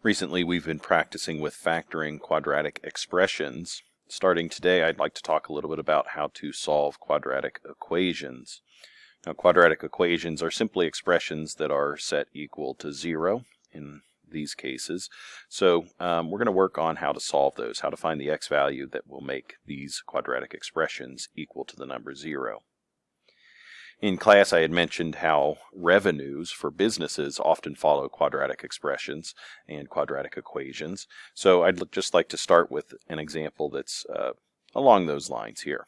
Recently, we've been practicing with factoring quadratic expressions. Starting today, I'd like to talk a little bit about how to solve quadratic equations. Now, quadratic equations are simply expressions that are set equal to 0 in these cases. So we're going to work on how to solve those, how to find the x value that will make these quadratic expressions equal to the number 0. In class, I had mentioned how revenues for businesses often follow quadratic expressions and quadratic equations. So I'd just like to start with an example that's along those lines here.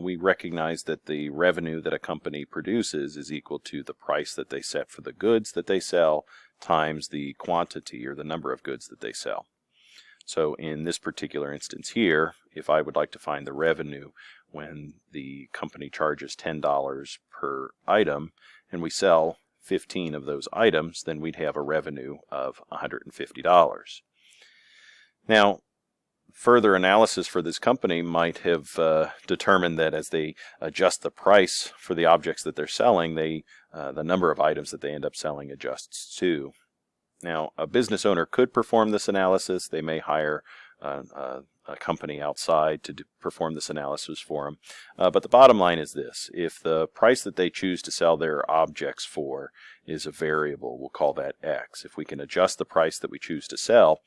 We recognize that the revenue that a company produces is equal to the price that they set for the goods that they sell times the quantity or the number of goods that they sell. So in this particular instance here, if I would like to find the revenue when the company charges $10 per item and we sell 15 of those items, then we'd have a revenue of $150. Now, further analysis for this company might have determined that as they adjust the price for the objects that they're selling, the number of items that they end up selling adjusts too. Now, a business owner could perform this analysis. They may hire a company outside to perform this analysis for them. But the bottom line is this. If the price that they choose to sell their objects for is a variable, we'll call that x. If we can adjust the price that we choose to sell,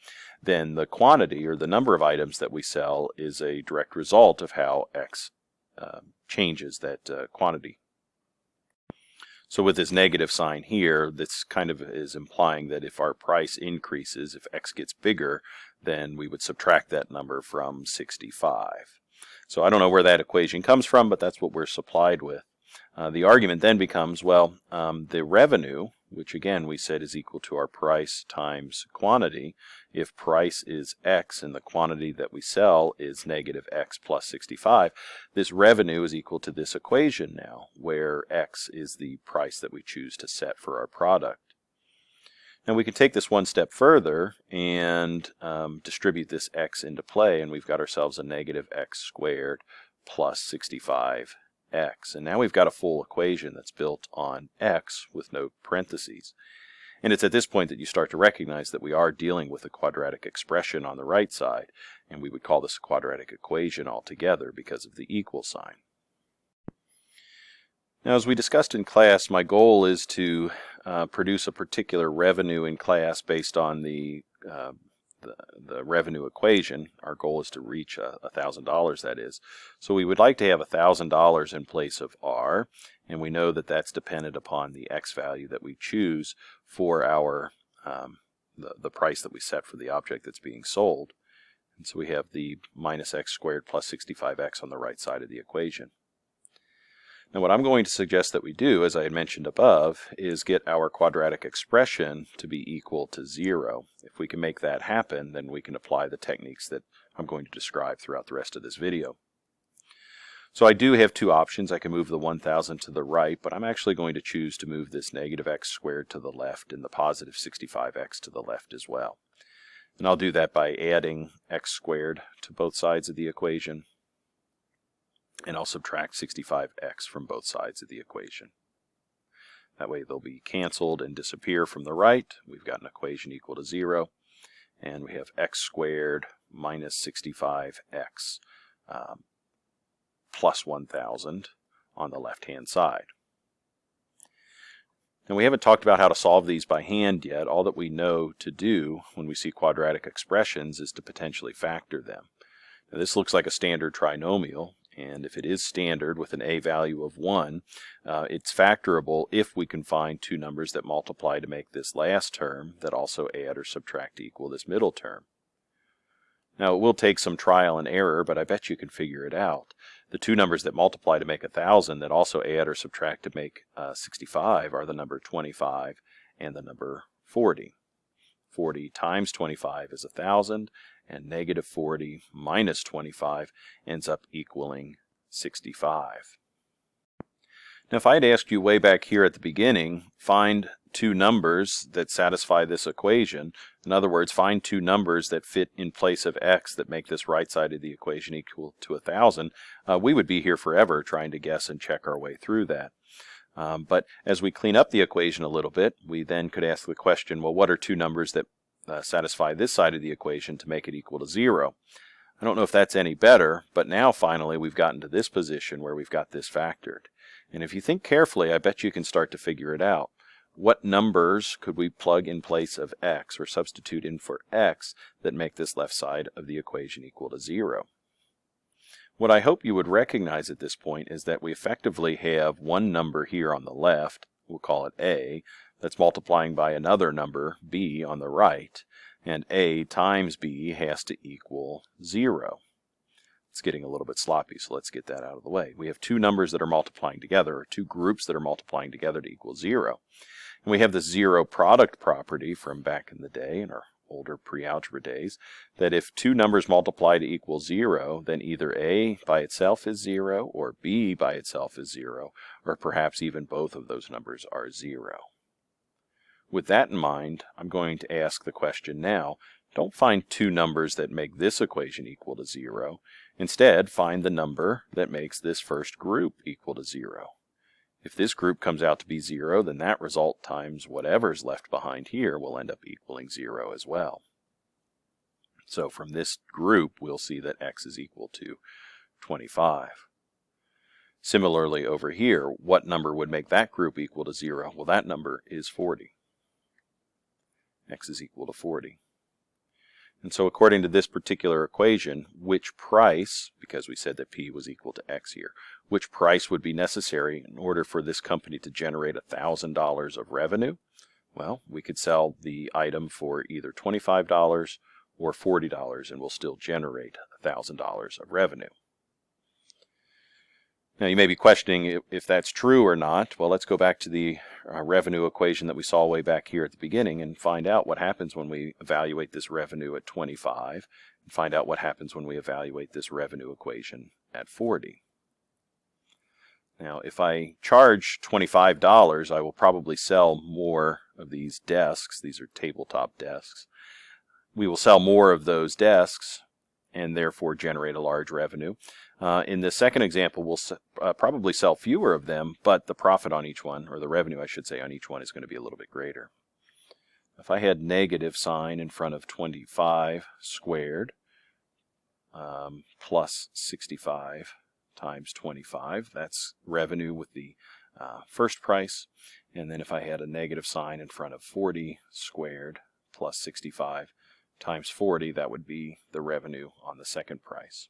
then the quantity or the number of items that we sell is a direct result of how x changes that quantity. So with this negative sign here, this kind of is implying that if our price increases, if x gets bigger, then we would subtract that number from 65. So I don't know where that equation comes from, but that's what we're supplied with. The argument then becomes, well, the revenue, which again we said is equal to our price times quantity. If price is x and the quantity that we sell is negative x plus 65, this revenue is equal to this equation now, where x is the price that we choose to set for our product. Now we can take this one step further and distribute this x into play, and we've got ourselves a negative x squared plus 65x. And now we've got a full equation that's built on x with no parentheses. And it's at this point that you start to recognize that we are dealing with a quadratic expression on the right side, and we would call this a quadratic equation altogether because of the equal sign. Now, as we discussed in class, my goal is to produce a particular revenue in class based on the revenue equation. Our goal is to reach $1,000, that is. So we would like to have $1,000 in place of R, and we know that that's dependent upon the x value that we choose for our the price that we set for the object that's being sold. And so we have the minus x squared plus 65x on the right side of the equation. Now what I'm going to suggest that we do, as I had mentioned above, is get our quadratic expression to be equal to 0. If we can make that happen, then we can apply the techniques that I'm going to describe throughout the rest of this video. So I do have two options. I can move the 1,000 to the right, but I'm actually going to choose to move this negative x squared to the left and the positive 65x to the left as well. And I'll do that by adding x squared to both sides of the equation, and I'll subtract 65x from both sides of the equation. That way they'll be canceled and disappear from the right. We've got an equation equal to 0, and we have x squared minus 65x plus 1,000 on the left-hand side. Now we haven't talked about how to solve these by hand yet. All that we know to do when we see quadratic expressions is to potentially factor them. Now this looks like a standard trinomial, and if it is standard with an a value of 1, it's factorable if we can find two numbers that multiply to make this last term that also add or subtract to equal this middle term. Now it will take some trial and error, but I bet you can figure it out. The two numbers that multiply to make 1,000 that also add or subtract to make 65 are the number 25 and the number 40. 40 times 25 is 1,000, and negative 40 minus 25 ends up equaling 65. Now if I had asked you way back here at the beginning, find two numbers that satisfy this equation, in other words, find two numbers that fit in place of x that make this right side of the equation equal to 1,000, we would be here forever trying to guess and check our way through that. But as we clean up the equation a little bit, we then could ask the question, well, what are two numbers that satisfy this side of the equation to make it equal to 0. I don't know if that's any better, but now finally we've gotten to this position where we've got this factored. And if you think carefully, I bet you can start to figure it out. What numbers could we plug in place of x, or substitute in for x, that make this left side of the equation equal to 0? What I hope you would recognize at this point is that we effectively have one number here on the left, we'll call it a, that's multiplying by another number, b, on the right, and a times b has to equal 0. It's getting a little bit sloppy, so let's get that out of the way. We have two numbers that are multiplying together, or two groups that are multiplying together to equal 0. And we have the zero product property from back in the day, in our older pre-algebra days, that if two numbers multiply to equal 0, then either a by itself is 0, or b by itself is 0, or perhaps even both of those numbers are 0. With that in mind, I'm going to ask the question now, don't find two numbers that make this equation equal to 0. Instead, find the number that makes this first group equal to 0. If this group comes out to be 0, then that result times whatever's left behind here will end up equaling 0 as well. So from this group, we'll see that x is equal to 25. Similarly over here, what number would make that group equal to 0? Well, that number is 40. X is equal to 40. And so according to this particular equation, which price, because we said that P was equal to X here, which price would be necessary in order for this company to generate $1,000 of revenue? Well, we could sell the item for either $25 or $40 and we'll still generate $1,000 of revenue. Now you may be questioning if that's true or not. Well, let's go back to the revenue equation that we saw way back here at the beginning and find out what happens when we evaluate this revenue at 25 and find out what happens when we evaluate this revenue equation at 40. Now if I charge $25, I will probably sell more of these desks. These are tabletop desks. We will sell more of those desks and therefore generate a large revenue. In the second example, we'll probably sell fewer of them, but the profit on each one, or the revenue I should say on each one, is going to be a little bit greater. If I had negative sign in front of 25 squared plus 65 times 25, that's revenue with the first price. And then if I had a negative sign in front of 40 squared plus 65 times 40, that would be the revenue on the second price.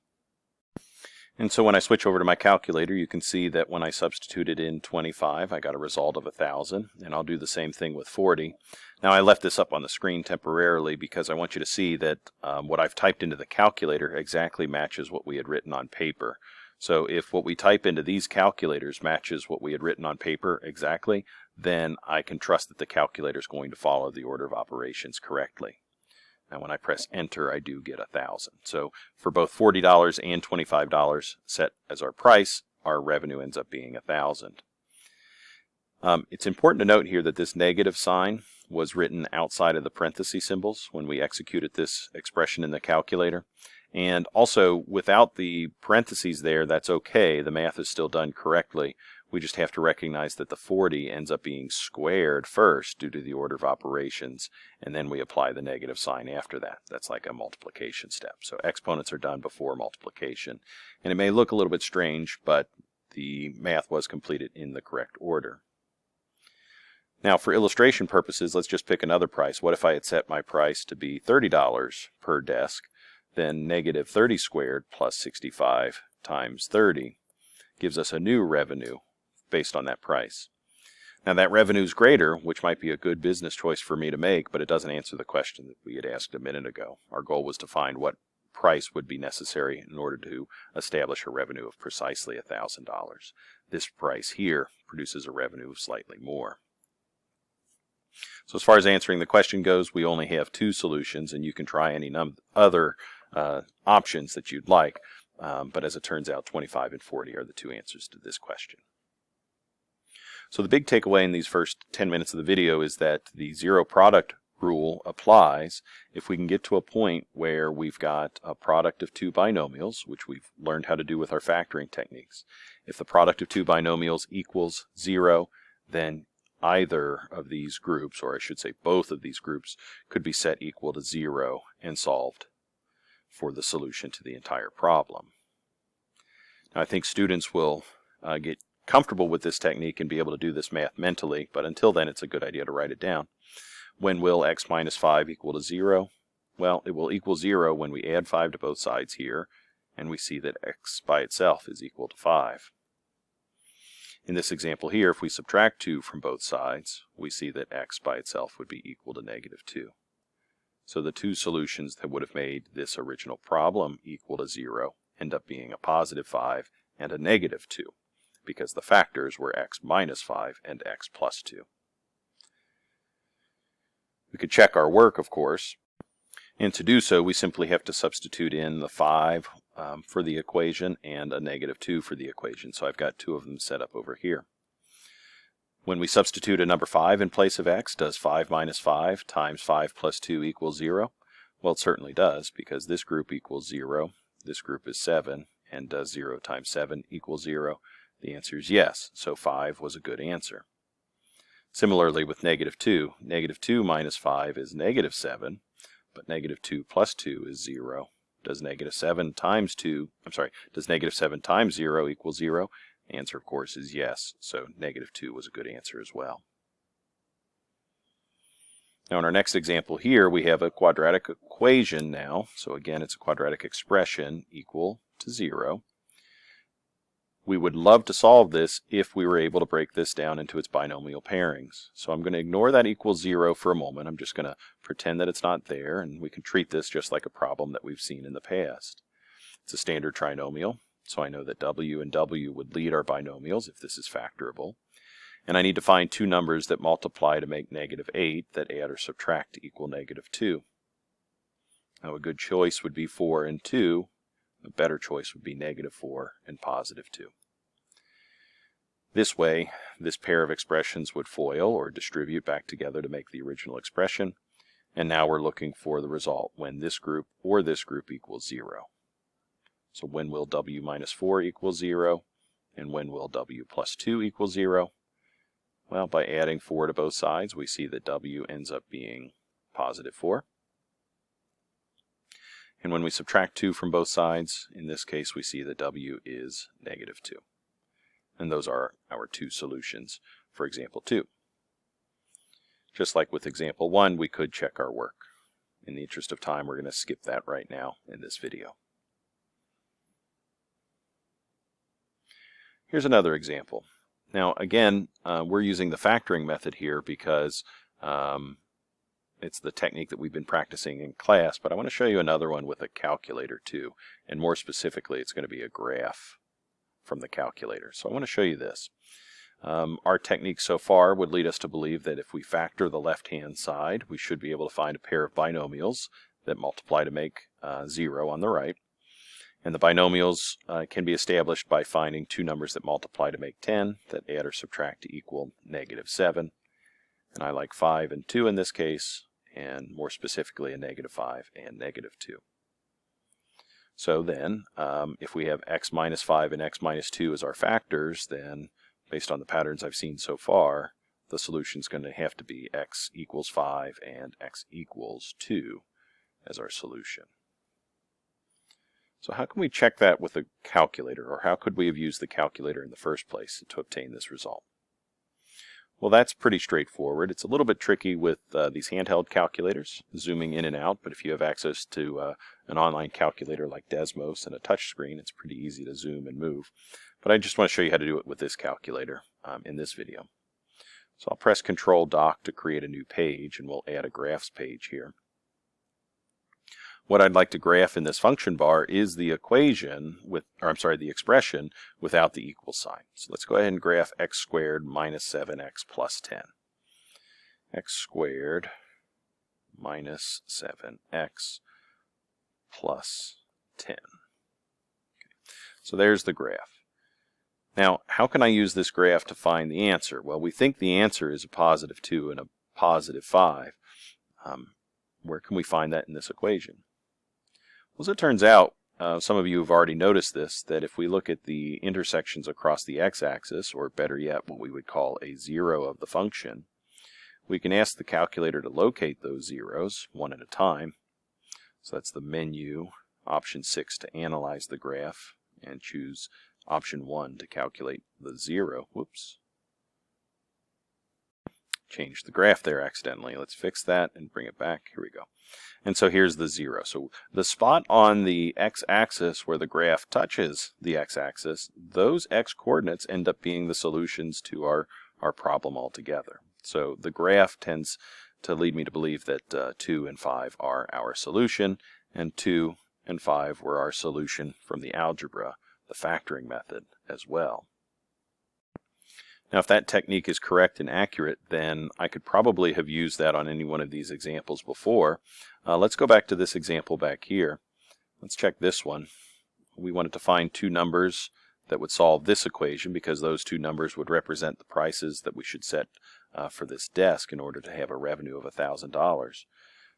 And so when I switch over to my calculator, you can see that when I substituted in 25, I got a result of 1,000, and I'll do the same thing with 40. Now I left this up on the screen temporarily because I want you to see that what I've typed into the calculator exactly matches what we had written on paper. So if what we type into these calculators matches what we had written on paper exactly, then I can trust that the calculator is going to follow the order of operations correctly. Now when I press enter, I do get 1,000. So for both $40 and $25 set as our price, our revenue ends up being 1,000. It's important to note here that this negative sign was written outside of the parenthesis symbols when we executed this expression in the calculator. And also, without the parentheses there, that's okay. The math is still done correctly. We just have to recognize that the 40 ends up being squared first due to the order of operations, and then we apply the negative sign after that. That's like a multiplication step. So exponents are done before multiplication. And it may look a little bit strange, but the math was completed in the correct order. Now for illustration purposes, let's just pick another price. What if I had set my price to be $30 per desk? Then negative 30 squared plus 65 times 30 gives us a new revenue based on that price. Now that revenue is greater, which might be a good business choice for me to make, but it doesn't answer the question that we had asked a minute ago. Our goal was to find what price would be necessary in order to establish a revenue of precisely $1,000. This price here produces a revenue of slightly more. So as far as answering the question goes, we only have two solutions, and you can try any other options that you'd like, but as it turns out, 25 and 40 are the two answers to this question. So the big takeaway in these first 10 minutes of the video is that the zero product rule applies if we can get to a point where we've got a product of two binomials, which we've learned how to do with our factoring techniques. If the product of two binomials equals 0, then either of these groups, or I should say both of these groups, could be set equal to 0 and solved for the solution to the entire problem. Now, I think students will get comfortable with this technique and be able to do this math mentally, but until then it's a good idea to write it down. When will x minus 5 equal to 0? Well, it will equal 0 when we add 5 to both sides here, and we see that x by itself is equal to 5. In this example here, if we subtract 2 from both sides, we see that x by itself would be equal to negative 2. So the two solutions that would have made this original problem equal to 0 end up being a positive 5 and a negative 2, because the factors were x minus 5 and x plus 2. We could check our work, of course, and to do so we simply have to substitute in the 5 for the equation and a negative 2 for the equation. So I've got two of them set up over here. When we substitute a number 5 in place of x, does 5 minus 5 times 5 plus 2 equal 0? Well, it certainly does, because this group equals 0, this group is 7, and does 0 times 7 equal 0? The answer is yes, so 5 was a good answer. Similarly with negative 2, negative 2 minus 5 is negative 7, but negative 2 plus 2 is 0. Does negative 7 times 0 equal 0? The answer, of course, is yes, so negative 2 was a good answer as well. Now in our next example here, we have a quadratic equation now. So again, it's a quadratic expression equal to 0. We would love to solve this if we were able to break this down into its binomial pairings. So I'm going to ignore that equals 0 for a moment. I'm just going to pretend that it's not there, and we can treat this just like a problem that we've seen in the past. It's a standard trinomial, so I know that w and w would lead our binomials if this is factorable. And I need to find two numbers that multiply to make negative 8 that add or subtract to equal negative 2. Now a good choice would be 4 and 2. A better choice would be negative 4 and positive 2. This way, this pair of expressions would FOIL or distribute back together to make the original expression. And now we're looking for the result when this group or this group equals 0. So when will w minus 4 equal 0? And when will w plus 2 equal 0? Well, by adding 4 to both sides, we see that w ends up being positive 4. And when we subtract 2 from both sides, in this case we see that w is negative 2. And those are our two solutions for example 2. Just like with example 1, we could check our work. In the interest of time, we're going to skip that right now in this video. Here's another example. Now again, we're using the factoring method here because it's the technique that we've been practicing in class, but I want to show you another one with a calculator too, and more specifically it's going to be a graph from the calculator. So I want to show you this. Our technique so far would lead us to believe that if we factor the left-hand side, we should be able to find a pair of binomials that multiply to make 0 on the right. And the binomials can be established by finding two numbers that multiply to make 10 that add or subtract to equal negative 7. And I like 5 and 2 in this case, and more specifically a negative 5 and negative 2. So then, if we have x minus 5 and x minus 2 as our factors, then based on the patterns I've seen so far, the solution is going to have to be x equals 5 and x equals 2 as our solution. So how can we check that with a calculator, or how could we have used the calculator in the first place to obtain this result? Well, that's pretty straightforward. It's a little bit tricky with these handheld calculators, zooming in and out, but if you have access to an online calculator like Desmos and a touchscreen, it's pretty easy to zoom and move. But I just want to show you how to do it with this calculator in this video. So I'll press Control Dock to create a new page, and we'll add a graphs page here. What I'd like to graph in this function bar is the equation the expression without the equal sign. So let's go ahead and graph x squared minus 7x plus 10. X squared minus 7x plus 10. Okay. So there's the graph. Now, how can I use this graph to find the answer? Well, we think the answer is a positive 2 and a positive 5. Where can we find that in this equation? Well, as it turns out, some of you have already noticed this, that if we look at the intersections across the x-axis, or better yet, what we would call a zero of the function, we can ask the calculator to locate those zeros one at a time. So that's the menu, option 6 to analyze the graph, and choose option 1 to calculate the zero. Whoops. Changed the graph there accidentally. Let's fix that and bring it back. Here we go. And so here's the zero. So the spot on the x-axis where the graph touches the x-axis, those x-coordinates end up being the solutions to our problem altogether. So the graph tends to lead me to believe that 2 and 5 are our solution, and 2 and 5 were our solution from the algebra, the factoring method, as well. Now, if that technique is correct and accurate, then I could probably have used that on any one of these examples before. Let's go back to this example back here. Let's check this one. We wanted to find two numbers that would solve this equation, because those two numbers would represent the prices that we should set for this desk in order to have a revenue of $1,000.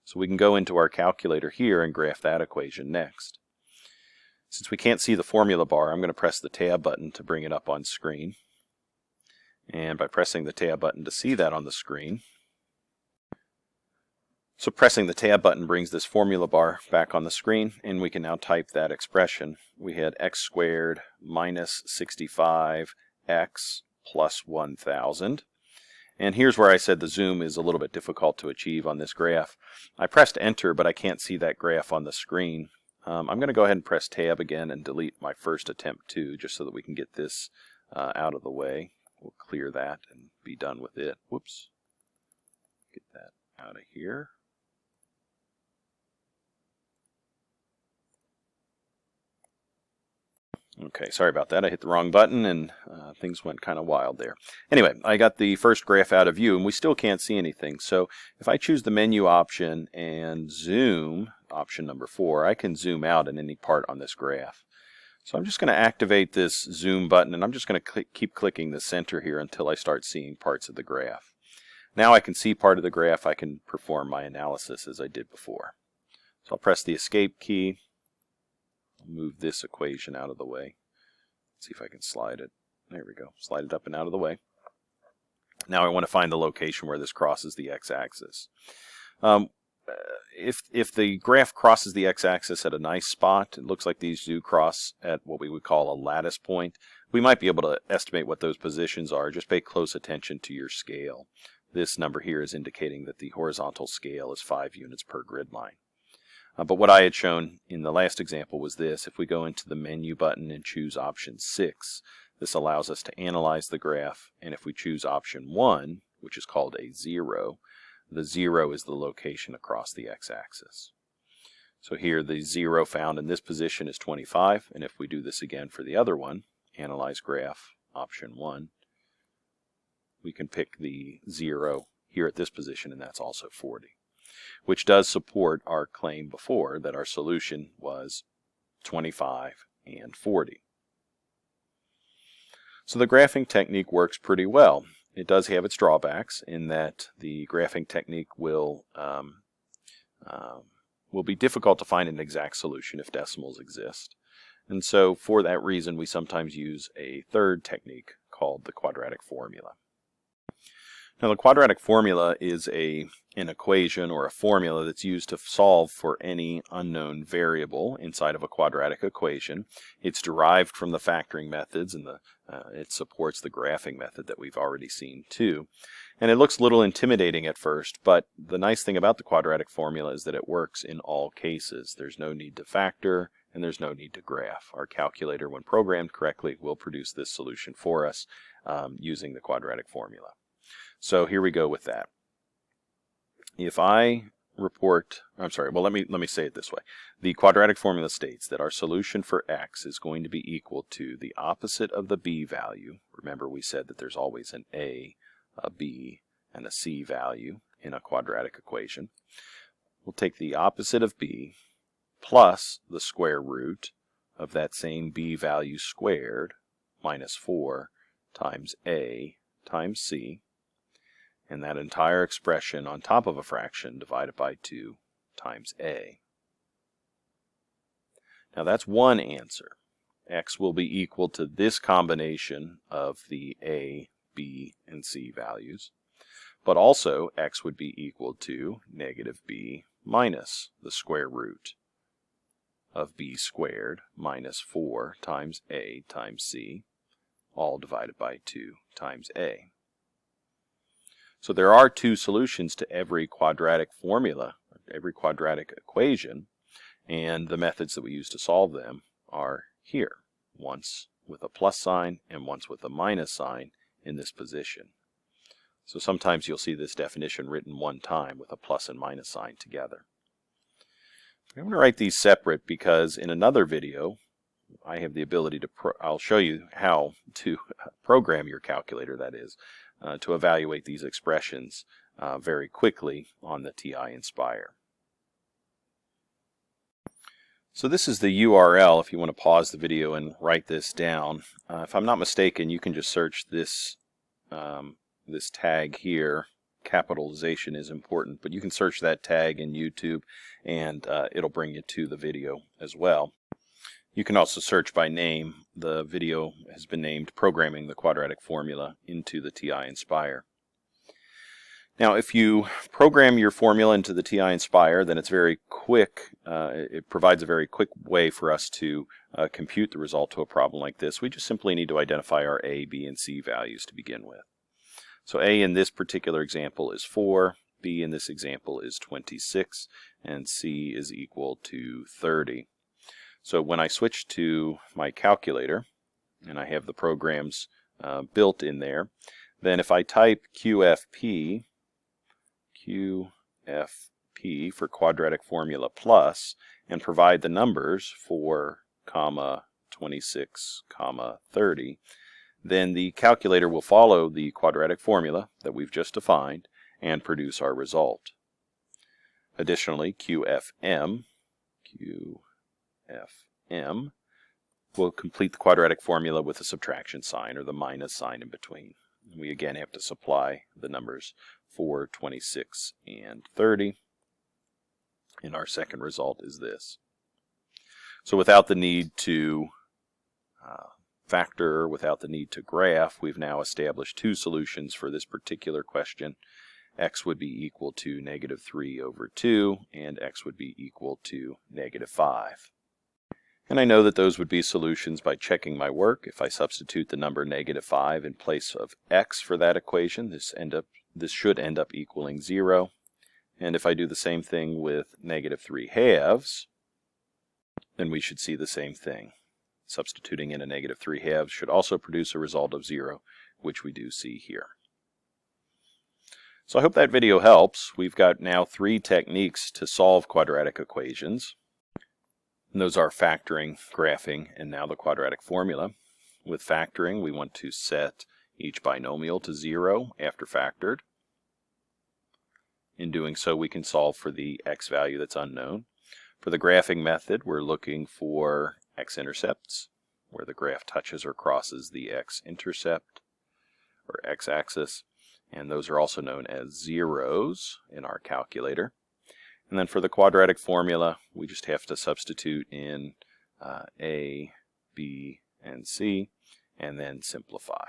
So we can go into our calculator here and graph that equation next. Since we can't see the formula bar, I'm going to press the tab button to bring it up on screen. And by pressing the tab button to see that on the screen. So pressing the tab button brings this formula bar back on the screen, and we can now type that expression. We had x squared minus 65x plus 1,000. And here's where I said the zoom is a little bit difficult to achieve on this graph. I pressed enter, but I can't see that graph on the screen. I'm going to go ahead and press tab again and delete my first attempt too, just so that we can get this out of the way. We'll clear that and be done with it. Whoops. Get that out of here. Okay, sorry about that. I hit the wrong button and things went kind of wild there. Anyway, I got the first graph out of view and we still can't see anything. So if I choose the menu option and zoom, option number 4, I can zoom out in any part on this graph. So I'm just going to activate this zoom button, and I'm just going to keep clicking the center here until I start seeing parts of the graph. Now I can see part of the graph. I can perform my analysis as I did before. So I'll press the escape key. I'll move this equation out of the way. Let's see if I can slide it. There we go. Slide it up and out of the way. Now I want to find the location where this crosses the x-axis. If the graph crosses the x-axis at a nice spot, it looks like these do cross at what we would call a lattice point, we might be able to estimate what those positions are. Just pay close attention to your scale. This number here is indicating that the horizontal scale is 5 units per grid line. But what I had shown in the last example was this. If we go into the menu button and choose option 6, this allows us to analyze the graph, and if we choose option 1, which is called a zero, the zero is the location across the x-axis. So here the zero found in this position is 25, and if we do this again for the other one, analyze graph, option 1, we can pick the zero here at this position, and that's also 40, which does support our claim before that our solution was 25 and 40. So the graphing technique works pretty well. It does have its drawbacks in that the graphing technique will be difficult to find an exact solution if decimals exist. And so for that reason, we sometimes use a third technique called the quadratic formula. Now the quadratic formula is an equation or a formula that's used to solve for any unknown variable inside of a quadratic equation. It's derived from the factoring methods, and it supports the graphing method that we've already seen too. And it looks a little intimidating at first, but the nice thing about the quadratic formula is that it works in all cases. There's no need to factor and there's no need to graph. Our calculator, when programmed correctly, will produce this solution for us using the quadratic formula. So here we go with that. If I report, let me say it this way. The quadratic formula states that our solution for x is going to be equal to the opposite of the b value. Remember, we said that there's always an a b, and a c value in a quadratic equation. We'll take the opposite of b plus the square root of that same b value squared minus 4 times a times c, and that entire expression on top of a fraction divided by 2 times a. Now that's one answer. X will be equal to this combination of the A, B, and C values. But also, X would be equal to negative B minus the square root of B squared minus 4 times A times C, all divided by 2 times A. So there are two solutions to every quadratic formula, every quadratic equation, and the methods that we use to solve them are here, once with a plus sign and once with a minus sign in this position. So sometimes you'll see this definition written one time with a plus and minus sign together. I'm going to write these separate because in another video I have the ability to, I'll show you how to program your calculator, that is, to evaluate these expressions very quickly on the TI Inspire. So this is the URL if you want to pause the video and write this down. If I'm not mistaken, you can just search this, this tag here. Capitalization is important, but you can search that tag in YouTube and it'll bring you to the video as well. You can also search by name. The video has been named Programming the Quadratic Formula into the TI Inspire. Now if you program your formula into the TI Inspire, then it's very quick. It provides a very quick way for us to compute the result to a problem like this. We just simply need to identify our A, B, and C values to begin with. So A in this particular example is 4, B in this example is 26, and C is equal to 30. So when I switch to my calculator, and I have the programs built in there, then if I type QFP for quadratic formula plus, and provide the numbers 4, 26, 30, then the calculator will follow the quadratic formula that we've just defined and produce our result. Additionally, QFM will complete the quadratic formula with a subtraction sign or the minus sign in between. We again have to supply the numbers 4, 26, and 30, and our second result is this. So without the need to factor, without the need to graph, we've now established two solutions for this particular question. X would be equal to negative 3 over 2, and X would be equal to negative 5. And I know that those would be solutions by checking my work. If I substitute the number negative 5 in place of X for that equation, this should end up equaling 0. And if I do the same thing with negative 3 halves, then we should see the same thing. Substituting in a negative 3 halves should also produce a result of 0, which we do see here. So I hope that video helps. We've got now 3 techniques to solve quadratic equations. And those are factoring, graphing, and now the quadratic formula. With factoring, we want to set each binomial to 0 after factored. In doing so, we can solve for the x value that's unknown. For the graphing method, we're looking for x-intercepts, where the graph touches or crosses the x-intercept or x-axis, and those are also known as zeros in our calculator. And then for the quadratic formula, we just have to substitute in A, B, and C, and then simplify.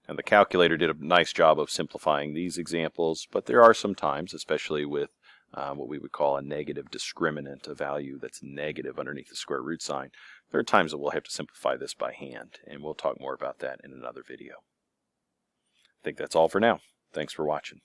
Now the calculator did a nice job of simplifying these examples, but there are some times, especially with what we would call a negative discriminant, a value that's negative underneath the square root sign, there are times that we'll have to simplify this by hand, and we'll talk more about that in another video. I think that's all for now. Thanks for watching.